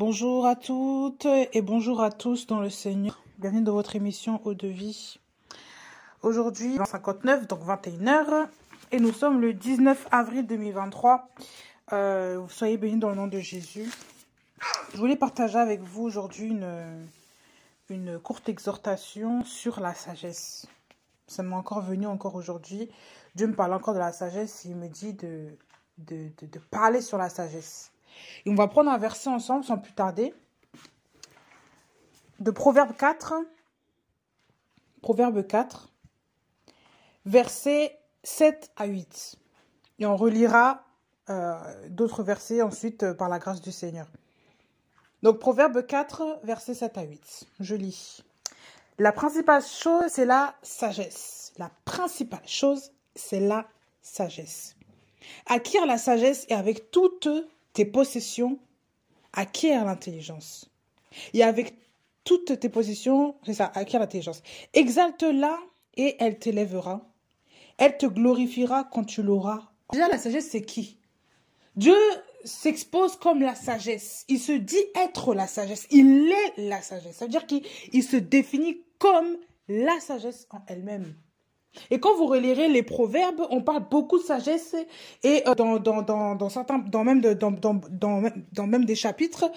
Bonjour à toutes et bonjour à tous dans le Seigneur. Bienvenue dans votre émission Eau de vie. Aujourd'hui, 59, donc 21h, et nous sommes le 19 avril 2023. Vous soyez bénis dans le nom de Jésus. Je voulais partager avec vous aujourd'hui une courte exhortation sur la sagesse. Ça m'est encore venu aujourd'hui. Dieu me parle encore de la sagesse. Il me dit de parler sur la sagesse. Et on va prendre un verset ensemble sans plus tarder. De Proverbe 4. Proverbe 4. Versets 7 à 8. Et on relira d'autres versets ensuite par la grâce du Seigneur. Donc Proverbe 4, versets 7 à 8. Je lis. La principale chose, c'est la sagesse. La principale chose, c'est la sagesse. Acquiert la sagesse et avec toutes tes possessions, acquiert l'intelligence. Et avec toutes tes possessions, c'est ça, acquiert l'intelligence. Exalte-la et elle t'élèvera. Elle te glorifiera quand tu l'auras. Déjà, la sagesse, c'est qui? Dieu s'expose comme la sagesse. Il se dit être la sagesse. Il est la sagesse. Ça veut dire qu'il se définit comme la sagesse en elle-même. Et quand vous relirez les proverbes, on parle beaucoup de sagesse et dans certains, dans même des chapitres,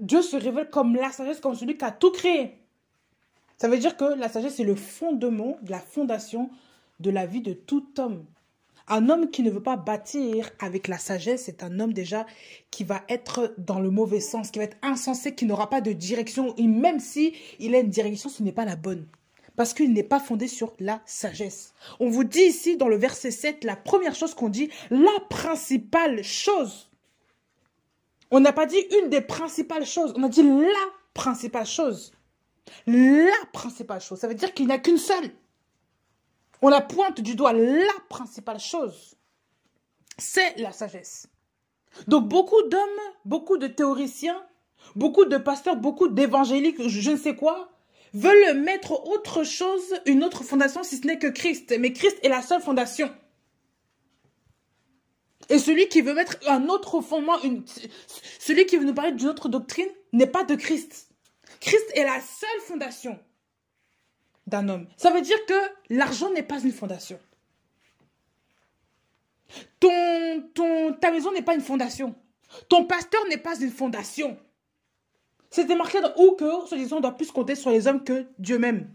Dieu se révèle comme la sagesse, comme celui qui a tout créé. Ça veut dire que la sagesse est le fondement, la fondation de la vie de tout homme. Un homme qui ne veut pas bâtir avec la sagesse, c'est un homme déjà qui va être dans le mauvais sens, qui va être insensé, qui n'aura pas de direction. Et même si il a une direction, ce n'est pas la bonne. Parce qu'il n'est pas fondé sur la sagesse. On vous dit ici, dans le verset 7, la première chose qu'on dit, la principale chose. On n'a pas dit une des principales choses. On a dit la principale chose. La principale chose. Ça veut dire qu'il n'y a qu'une seule. On la pointe du doigt. La principale chose, c'est la sagesse. Donc beaucoup d'hommes, beaucoup de théoriciens, beaucoup de pasteurs, beaucoup d'évangéliques, je ne sais quoi, veulent mettre autre chose, une autre fondation, si ce n'est que Christ. Mais Christ est la seule fondation. Et celui qui veut mettre un autre fondement, celui qui veut nous parler d'une autre doctrine, n'est pas de Christ. Christ est la seule fondation d'un homme. Ça veut dire que l'argent n'est pas une fondation. Ta maison n'est pas une fondation. Ton pasteur n'est pas une fondation. C'était marqué où que, soi-disant, on doit plus compter sur les hommes que Dieu même.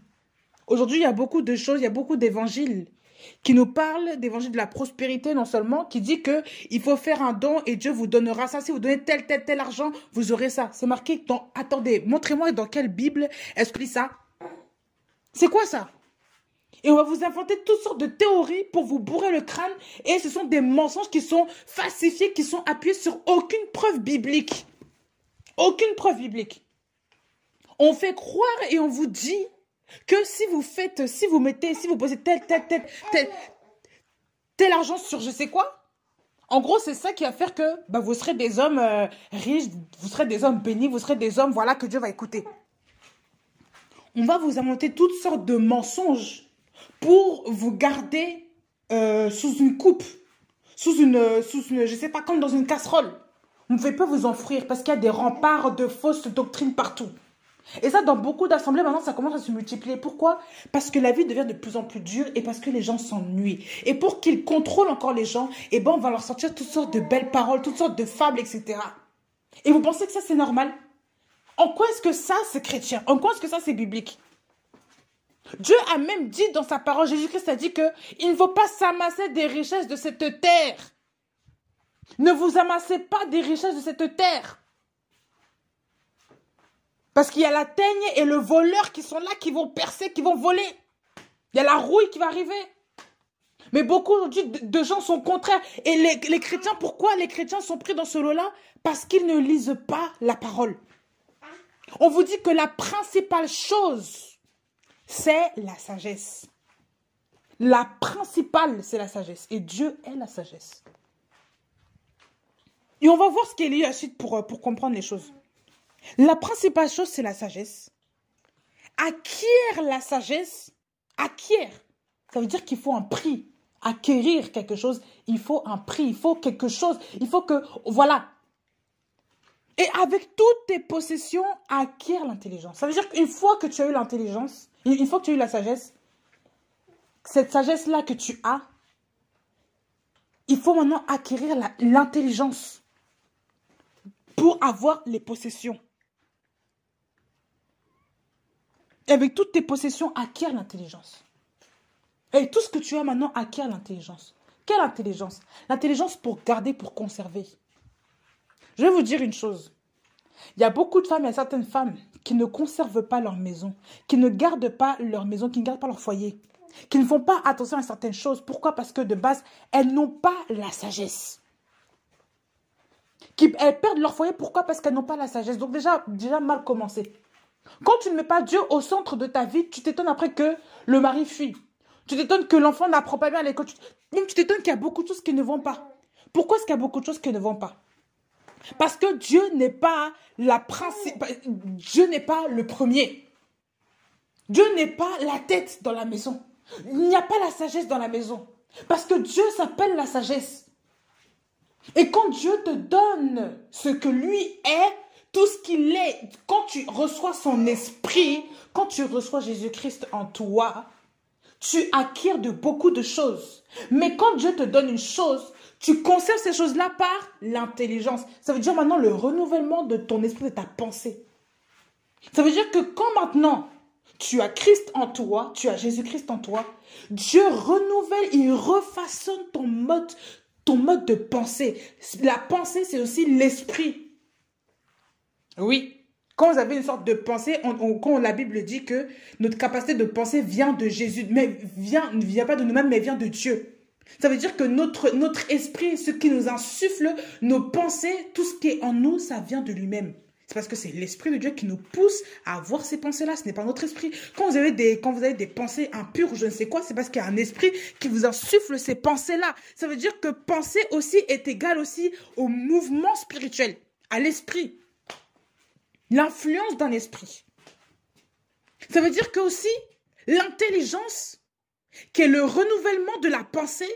Aujourd'hui, il y a beaucoup de choses, il y a beaucoup d'évangiles qui nous parlent d'évangile de la prospérité, non seulement, qui dit que il faut faire un don et Dieu vous donnera ça. Si vous donnez tel argent, vous aurez ça. C'est marqué dans... Attendez, montrez-moi dans quelle Bible est-ce que lit ça. C'est quoi ça? Et on va vous inventer toutes sortes de théories pour vous bourrer le crâne. Et ce sont des mensonges qui sont falsifiés, qui sont appuyés sur aucune preuve biblique. Aucune preuve biblique. On fait croire et on vous dit que si vous posez tel argent sur je sais quoi, en gros, c'est ça qui va faire que vous serez des hommes riches, vous serez des hommes bénis, vous serez des hommes, voilà, que Dieu va écouter. On va vous inventer toutes sortes de mensonges pour vous garder sous une coupe, sous une, je sais pas, comme dans une casserole. On ne fait pas vous enfouir parce qu'il y a des remparts de fausses doctrines partout. Et ça, dans beaucoup d'assemblées, maintenant, ça commence à se multiplier. Pourquoi? Parce que la vie devient de plus en plus dure et parce que les gens s'ennuient. Et pour qu'ils contrôlent encore les gens, on va leur sortir toutes sortes de belles paroles, toutes sortes de fables, etc. Et vous pensez que ça, c'est normal? En quoi est-ce que ça, c'est chrétien? En quoi est-ce que ça, c'est biblique? Dieu a même dit dans sa parole, Jésus-Christ a dit qu'il ne faut pas s'amasser des richesses de cette terre. Ne vous amassez pas des richesses de cette terre. Parce qu'il y a la teigne et le voleur qui sont là, qui vont percer, qui vont voler. Il y a la rouille qui va arriver. Mais beaucoup aujourd'hui de gens sont contraires. Et les chrétiens, pourquoi les chrétiens sont pris dans ce lot-là? Parce qu'ils ne lisent pas la parole. On vous dit que la principale chose, c'est la sagesse. La principale, c'est la sagesse. Et Dieu est la sagesse. Et on va voir ce qui est lié ensuite pour comprendre les choses. La principale chose, c'est la sagesse. Acquiert la sagesse. Acquiert. Ça veut dire qu'il faut un prix. Acquérir quelque chose, il faut un prix. Il faut quelque chose. Il faut que... Voilà. Et avec toutes tes possessions, acquiert l'intelligence. Ça veut dire qu'une fois que tu as eu l'intelligence, une fois que tu as eu la sagesse, cette sagesse-là que tu as, il faut maintenant acquérir l'intelligence pour avoir les possessions. Et avec toutes tes possessions, acquiert l'intelligence. Et tout ce que tu as maintenant acquiert l'intelligence. Quelle intelligence? L'intelligence pour garder, pour conserver. Je vais vous dire une chose. Il y a beaucoup de femmes, il y a certaines femmes qui ne conservent pas leur maison, qui ne gardent pas leur maison, qui ne gardent pas leur foyer, qui ne font pas attention à certaines choses. Pourquoi? Parce que de base, elles n'ont pas la sagesse. Elles perdent leur foyer, pourquoi? Parce qu'elles n'ont pas la sagesse. Donc déjà mal commencé. Quand tu ne mets pas Dieu au centre de ta vie, tu t'étonnes après que le mari fuit. Tu t'étonnes que l'enfant n'apprend pas bien à l'école. Même tu t'étonnes qu'il y a beaucoup de choses qui ne vont pas. Pourquoi est-ce qu'il y a beaucoup de choses qui ne vont pas? Parce que Dieu n'est pas Dieu n'est pas le premier. Dieu n'est pas la tête dans la maison. Il n'y a pas la sagesse dans la maison. Parce que Dieu s'appelle la sagesse. Et quand Dieu te donne ce que lui est, tout ce qu'il est, quand tu reçois son esprit, quand tu reçois Jésus-Christ en toi, tu acquiers de beaucoup de choses. Mais quand Dieu te donne une chose, tu conserves ces choses-là par l'intelligence. Ça veut dire maintenant le renouvellement de ton esprit, de ta pensée. Ça veut dire que quand maintenant tu as Christ en toi, tu as Jésus-Christ en toi, Dieu renouvelle, il refaçonne ton mode de pensée. La pensée, c'est aussi l'esprit. Oui. Quand vous avez une sorte de pensée, quand la Bible dit que notre capacité de penser vient de Jésus, mais ne vient pas de nous-mêmes, mais vient de Dieu. Ça veut dire que notre esprit, ce qui nous insuffle, nos pensées, tout ce qui est en nous, ça vient de lui-même. C'est parce que c'est l'esprit de Dieu qui nous pousse à avoir ces pensées-là. Ce n'est pas notre esprit. Quand vous avez des pensées impures ou je ne sais quoi, c'est parce qu'il y a un esprit qui vous insuffle ces pensées-là. Ça veut dire que penser aussi est égal aussi au mouvement spirituel, à l'esprit. L'influence d'un esprit. Ça veut dire que aussi l'intelligence, qui est le renouvellement de la pensée,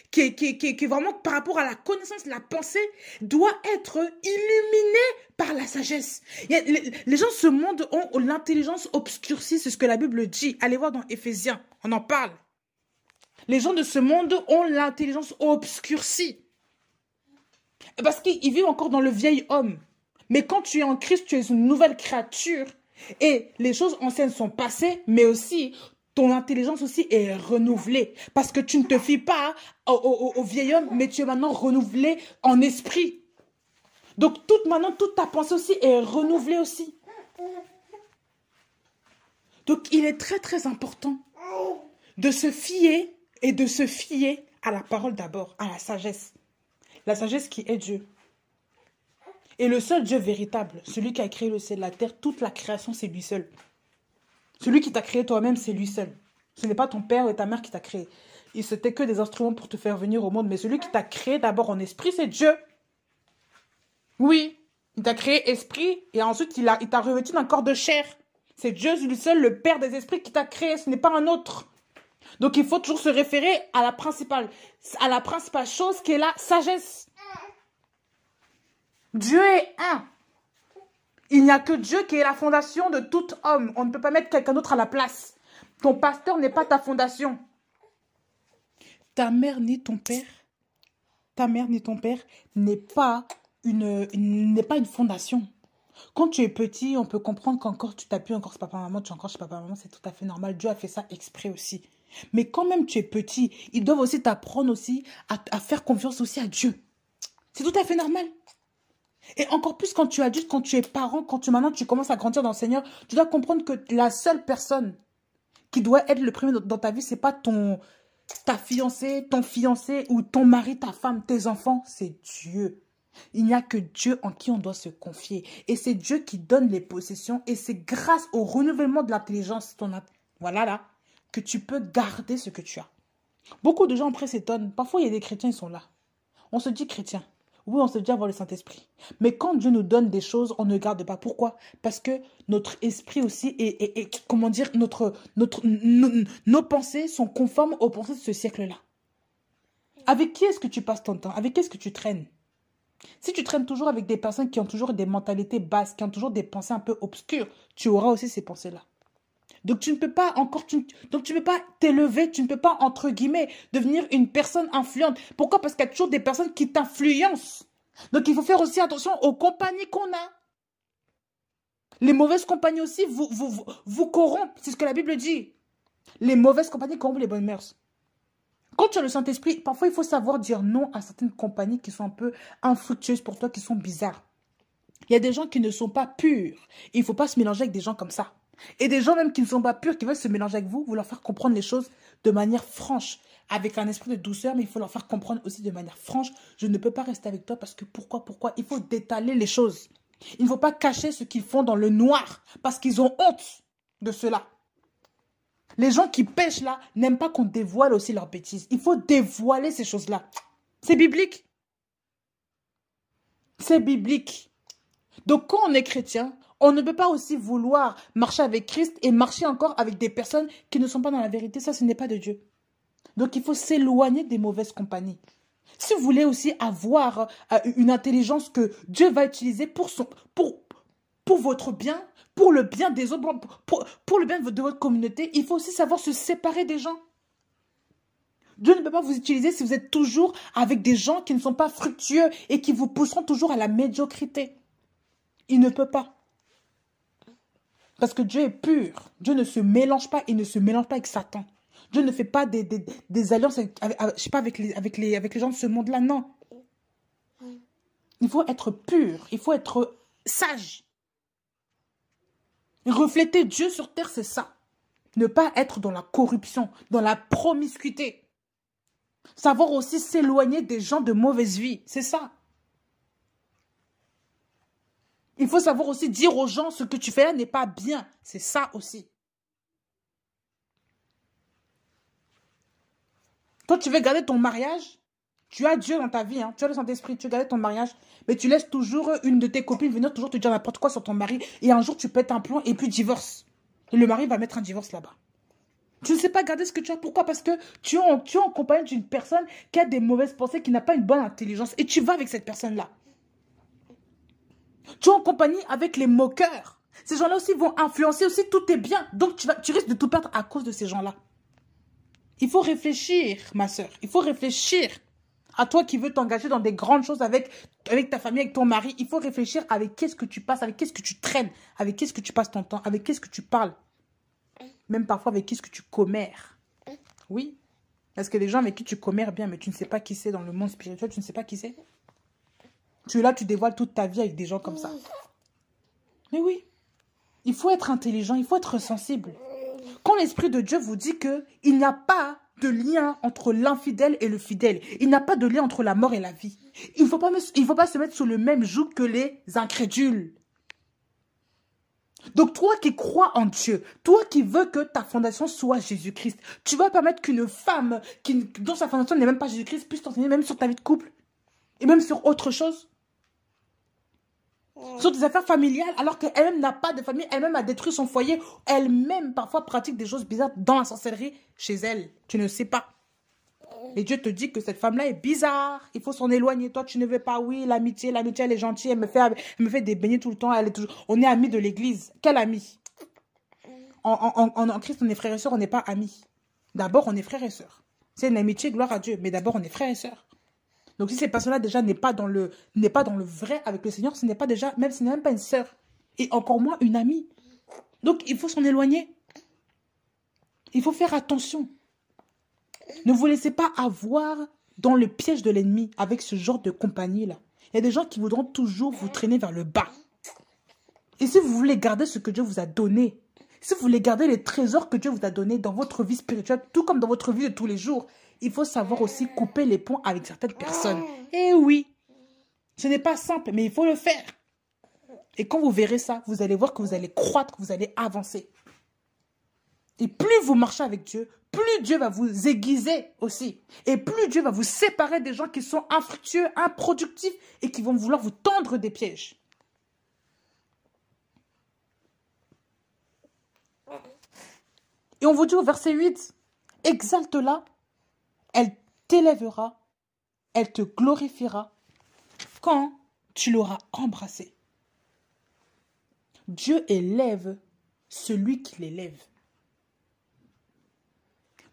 qui est vraiment par rapport à la connaissance de la pensée, doit être illuminée par la sagesse. Les gens de ce monde ont l'intelligence obscurcie, c'est ce que la Bible dit. Allez voir dans Éphésiens, on en parle. Les gens de ce monde ont l'intelligence obscurcie. Parce qu'ils vivent encore dans le vieil homme. Mais quand tu es en Christ, tu es une nouvelle créature. Et les choses anciennes sont passées, mais aussi ton intelligence aussi est renouvelée. Parce que tu ne te fies pas au vieil homme, mais tu es maintenant renouvelé en esprit. Donc maintenant, toute ta pensée aussi est renouvelée aussi. Donc il est très très important de se fier et de se fier à la parole d'abord, à la sagesse. La sagesse qui est Dieu. Et le seul Dieu véritable, celui qui a créé le ciel et la terre, toute la création, c'est lui seul. Celui qui t'a créé toi-même, c'est lui seul. Ce n'est pas ton père et ta mère qui t'a créé. C'était que des instruments pour te faire venir au monde. Mais celui qui t'a créé d'abord en esprit, c'est Dieu. Oui, il t'a créé esprit et ensuite il t'a revêtu d'un corps de chair. C'est Dieu lui seul, le Père des esprits, qui t'a créé. Ce n'est pas un autre. Donc il faut toujours se référer à la principale chose qui est la sagesse. Dieu est un. Il n'y a que Dieu qui est la fondation de tout homme. On ne peut pas mettre quelqu'un d'autre à la place. Ton pasteur n'est pas ta fondation. Ta mère ni ton père n'est pas une fondation. Quand tu es petit, on peut comprendre qu'encore tu t'appuies encore sur papa-maman, tu es encore chez papa-maman, c'est tout à fait normal. Dieu a fait ça exprès aussi. Mais quand même tu es petit, ils doivent aussi t'apprendre aussi à faire confiance aussi à Dieu. C'est tout à fait normal. Et encore plus quand tu es adulte, quand tu es parent, maintenant tu commences à grandir dans le Seigneur, tu dois comprendre que la seule personne qui doit être le premier dans ta vie, c'est pas ta fiancée, ton fiancé ou ton mari, ta femme, tes enfants, c'est Dieu. Il n'y a que Dieu en qui on doit se confier. Et c'est Dieu qui donne les possessions et c'est grâce au renouvellement de l'intelligence, voilà là, que tu peux garder ce que tu as. Beaucoup de gens après s'étonnent. Parfois, il y a des chrétiens, ils sont là. On se dit chrétien. Oui, on se dit avoir le Saint-Esprit. Mais quand Dieu nous donne des choses, on ne garde pas. Pourquoi? Parce que notre esprit aussi comment dire, nos pensées sont conformes aux pensées de ce siècle-là. Avec qui est-ce que tu passes ton temps? Avec qui est-ce que tu traînes? Si tu traînes toujours avec des personnes qui ont toujours des mentalités basses, qui ont toujours des pensées un peu obscures, tu auras aussi ces pensées-là. Donc tu ne peux pas donc tu ne peux pas t'élever, tu ne peux pas, entre guillemets, devenir une personne influente. Pourquoi? Parce qu'il y a toujours des personnes qui t'influencent. Donc il faut faire aussi attention aux compagnies qu'on a. Les mauvaises compagnies aussi vous corrompent. C'est ce que la Bible dit. Les mauvaises compagnies corrompent les bonnes mœurs. Quand tu as le Saint-Esprit, parfois il faut savoir dire non à certaines compagnies qui sont un peu infructueuses pour toi, qui sont bizarres. Il y a des gens qui ne sont pas purs. Il ne faut pas se mélanger avec des gens comme ça. Et des gens même qui ne sont pas purs, qui veulent se mélanger avec vous, vous leur faire comprendre les choses de manière franche, avec un esprit de douceur, mais il faut leur faire comprendre aussi de manière franche, je ne peux pas rester avec toi parce que pourquoi? Il faut détaler les choses. Il ne faut pas cacher ce qu'ils font dans le noir, parce qu'ils ont honte de cela. Les gens qui pêchent là n'aiment pas qu'on dévoile aussi leurs bêtises. Il faut dévoiler ces choses-là. C'est biblique. C'est biblique. Donc quand on est chrétien, on ne peut pas aussi vouloir marcher avec Christ et marcher encore avec des personnes qui ne sont pas dans la vérité. Ça, ce n'est pas de Dieu. Donc il faut s'éloigner des mauvaises compagnies. Si vous voulez aussi avoir une intelligence que Dieu va utiliser pour votre bien, pour le bien des autres, pour le bien de votre communauté, il faut aussi savoir se séparer des gens. Dieu ne peut pas vous utiliser si vous êtes toujours avec des gens qui ne sont pas fructueux et qui vous pousseront toujours à la médiocrité. Il ne peut pas. Parce que Dieu est pur. Dieu ne se mélange pas. Il ne se mélange pas avec Satan. Dieu ne fait pas des alliances je sais pas, avec les gens de ce monde-là. Non. Il faut être pur. Il faut être sage. Refléter Dieu sur terre, c'est ça. Ne pas être dans la corruption, dans la promiscuité. Savoir aussi s'éloigner des gens de mauvaise vie. C'est ça. Il faut savoir aussi dire aux gens ce que tu fais là n'est pas bien. C'est ça aussi. Toi, tu veux garder ton mariage, tu as Dieu dans ta vie, hein, tu as le Saint-Esprit, tu veux garder ton mariage, mais tu laisses toujours une de tes copines venir toujours te dire n'importe quoi sur ton mari, et un jour tu pètes un plomb et puis divorce. Et le mari va mettre un divorce là-bas. Tu ne sais pas garder ce que tu as. Pourquoi? Parce que tu es en compagnie d'une personne qui a des mauvaises pensées, qui n'a pas une bonne intelligence, et tu vas avec cette personne-là. Tu es en compagnie avec les moqueurs. Ces gens-là aussi vont influencer aussi tous tes biens. Donc tu risques de tout perdre à cause de ces gens-là. Il faut réfléchir, ma soeur. Il faut réfléchir. À toi qui veux t'engager dans des grandes choses avec ta famille, avec ton mari. Il faut réfléchir avec qu'est-ce que tu passes, avec qu'est-ce que tu traînes, avec qu'est-ce que tu passes ton temps, avec qu'est-ce que tu parles. Même parfois avec qu'est-ce que tu commères. Oui. Parce que les gens avec qui tu commères bien, mais tu ne sais pas qui c'est dans le monde spirituel, tu ne sais pas qui c'est. Tu es là, tu dévoiles toute ta vie avec des gens comme ça. Mais oui. Il faut être intelligent, il faut être sensible. Quand l'Esprit de Dieu vous dit qu'il n'y a pas de lien entre l'infidèle et le fidèle, il n'y a pas de lien entre la mort et la vie, il ne faut pas se mettre sur le même joug que les incrédules. Donc toi qui crois en Dieu, toi qui veux que ta fondation soit Jésus-Christ, tu vas permettre qu'une femme dont sa fondation n'est même pas Jésus-Christ puisse t'enseigner même sur ta vie de couple et même sur autre chose. Sur des affaires familiales, alors qu'elle-même n'a pas de famille, elle-même a détruit son foyer, elle-même parfois pratique des choses bizarres dans la sorcellerie chez elle. Tu ne sais pas. Et Dieu te dit que cette femme-là est bizarre, il faut s'en éloigner. Toi, tu ne veux pas, oui, l'amitié, elle est gentille, elle me fait des beignets tout le temps, on est amis de l'église. Quel ami? En Christ, on est frères et sœurs, on n'est pas amis. D'abord, on est frères et sœurs. C'est une amitié, gloire à Dieu, mais d'abord, on est frères et sœurs. Donc si cette personne-là déjà n'est pas dans le vrai avec le Seigneur, ce n'est même pas une sœur. Et encore moins une amie. Donc il faut s'en éloigner. Il faut faire attention. Ne vous laissez pas avoir dans le piège de l'ennemi avec ce genre de compagnie-là. Il y a des gens qui voudront toujours vous traîner vers le bas. Et si vous voulez garder ce que Dieu vous a donné, si vous voulez garder les trésors que Dieu vous a donnés dans votre vie spirituelle, tout comme dans votre vie de tous les jours, il faut savoir aussi couper les ponts avec certaines personnes. Eh oui, ce n'est pas simple, mais il faut le faire. Et quand vous verrez ça, vous allez voir que vous allez croître, que vous allez avancer. Et plus vous marchez avec Dieu, plus Dieu va vous aiguiser aussi. Et plus Dieu va vous séparer des gens qui sont infructueux, improductifs et qui vont vouloir vous tendre des pièges. Et on vous dit au verset 8, « Exalte-la, elle t'élèvera, elle te glorifiera quand tu l'auras embrassé. Dieu élève celui qui l'élève.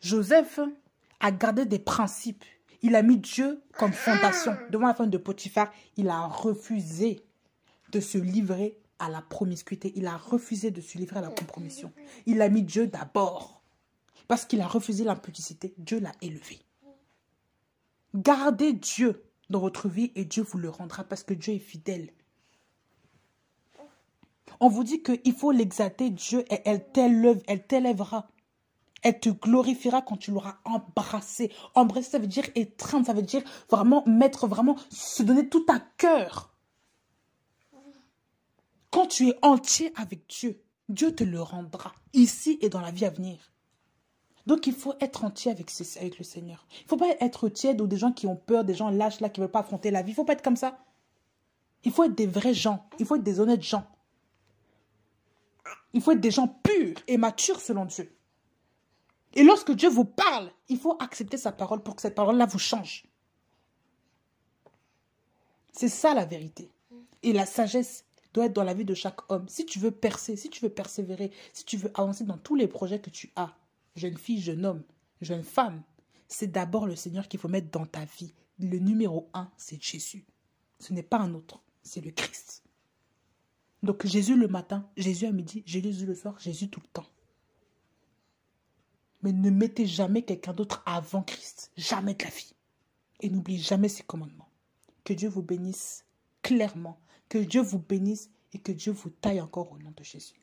Joseph a gardé des principes. Il a mis Dieu comme fondation. Devant la femme de Potiphar, il a refusé de se livrer à la promiscuité. Il a refusé de se livrer à la compromission. Il a mis Dieu d'abord. Parce qu'il a refusé l'impudicité, Dieu l'a élevé. Gardez Dieu dans votre vie et Dieu vous le rendra parce que Dieu est fidèle. On vous dit qu'il faut l'exalter, Dieu, et elle t'élèvera. Elle te glorifiera quand tu l'auras embrassé. Embrasser, ça veut dire étreindre, ça veut dire vraiment se donner tout à cœur. Quand tu es entier avec Dieu, Dieu te le rendra, ici et dans la vie à venir. Donc il faut être entier avec le Seigneur. Il ne faut pas être tiède ou des gens qui ont peur, des gens lâches là qui ne veulent pas affronter la vie. Il ne faut pas être comme ça. Il faut être des vrais gens. Il faut être des honnêtes gens. Il faut être des gens purs et matures selon Dieu. Et lorsque Dieu vous parle, il faut accepter sa parole pour que cette parole-là vous change. C'est ça la vérité. Et la sagesse doit être dans la vie de chaque homme. Si tu veux percer, si tu veux persévérer, si tu veux avancer dans tous les projets que tu as, jeune fille, jeune homme, jeune femme, c'est d'abord le Seigneur qu'il faut mettre dans ta vie. Le numéro 1, c'est Jésus. Ce n'est pas un autre, c'est le Christ. Donc Jésus le matin, Jésus à midi, Jésus le soir, Jésus tout le temps. Mais ne mettez jamais quelqu'un d'autre avant Christ. Jamais de la vie. Et n'oubliez jamais ses commandements. Que Dieu vous bénisse clairement. Que Dieu vous bénisse et que Dieu vous taille encore au nom de Jésus.